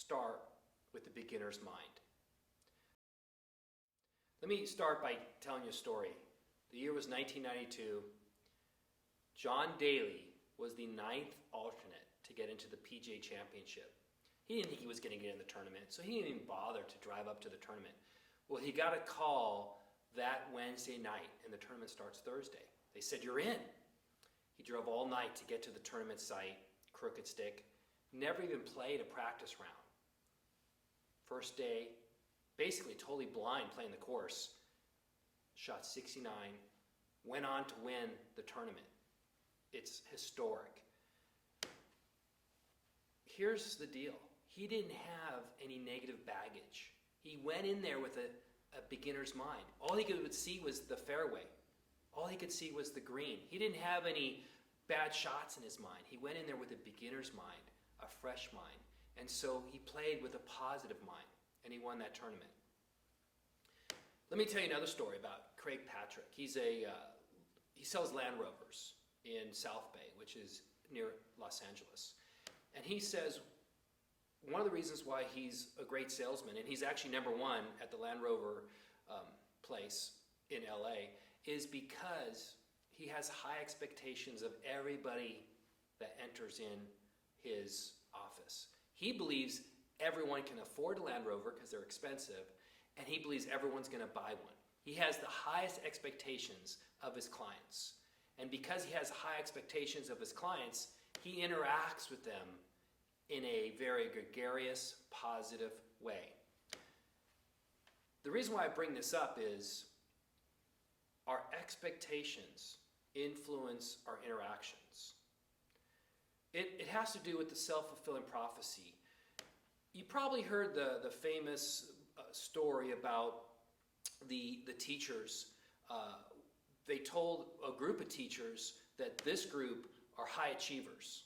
start with the beginner's mind. Let me start by telling you a story. The year was 1992. John Daly was the 9th alternate to get into the PGA Championship. He didn't think he was going to get in the tournament, so he didn't even bother to drive up to the tournament. Well, he got a call that Wednesday night, and the tournament starts Thursday. They said, "You're in." He drove all night to get to the tournament site, crooked stick, never even played a practice round. First day, basically totally blind playing the course, shot 69, went on to win the tournament. It's historic. Here's the deal. He didn't have any negative baggage. He went in there with a beginner's mind. All he could see was the fairway. All he could see was the green. He didn't have any bad shots in his mind. He went in there with a beginner's mind, a fresh mind. And so he played with a positive mind, and he won that tournament. Let me tell you another story about Craig Patrick. He sells Land Rovers in South Bay, which is near Los Angeles. And he says one of the reasons why he's a great salesman, and he's actually number one at the Land Rover place in LA, is because he has high expectations of everybody that enters in his office. He believes everyone can afford a Land Rover because they're expensive, and he believes everyone's going to buy one. He has the highest expectations of his clients. And because he has high expectations of his clients, he interacts with them in a very gregarious, positive way. The reason why I bring this up is our expectations influence our interactions. It has to do with the self-fulfilling prophecy. You probably heard the famous story about the teachers. They told a group of teachers that this group are high achievers.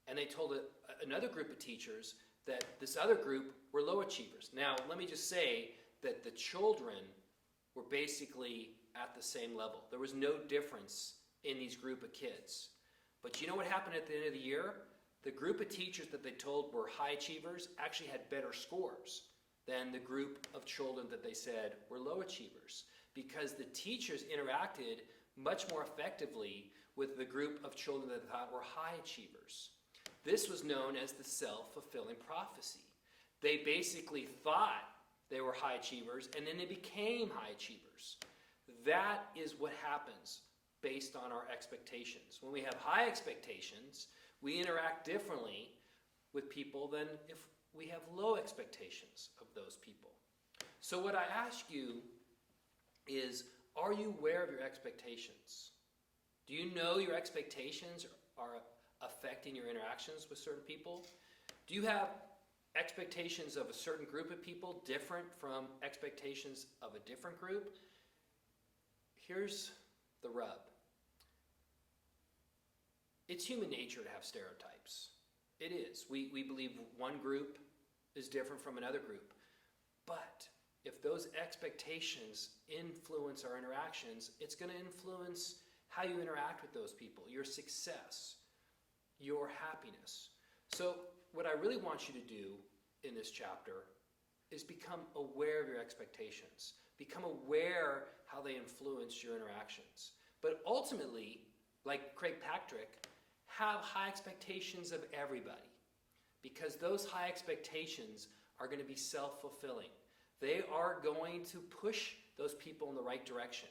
And they told another group of teachers that this other group were low achievers. Now, let me just say that the children were basically at the same level. There was no difference in these group of kids. But you know what happened at the end of the year? The group of teachers that they told were high achievers actually had better scores than the group of children that they said were low achievers, because the teachers interacted much more effectively with the group of children that they thought were high achievers. This was known as the self-fulfilling prophecy. They basically thought they were high achievers, and then they became high achievers. That is what happens based on our expectations. When we have high expectations, we interact differently with people than if we have low expectations of those people. So what I ask you is, are you aware of your expectations? Do you know your expectations are affecting your interactions with certain people? Do you have expectations of a certain group of people different from expectations of a different group? Here's the rub. It's human nature to have stereotypes. It is. We believe one group is different from another group. But if those expectations influence our interactions, it's going to influence how you interact with those people, your success, your happiness. So what I really want you to do in this chapter is become aware of your expectations. Become aware how they influence your interactions. But ultimately, like Craig Patrick, have high expectations of everybody, because those high expectations are going to be self-fulfilling. They are going to push those people in the right direction.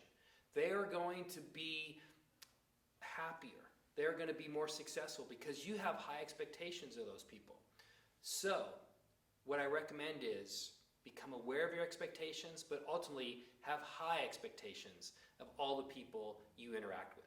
They are going to be happier. They're going to be more successful because you have high expectations of those people. So, what I recommend is become aware of your expectations, but ultimately have high expectations of all the people you interact with.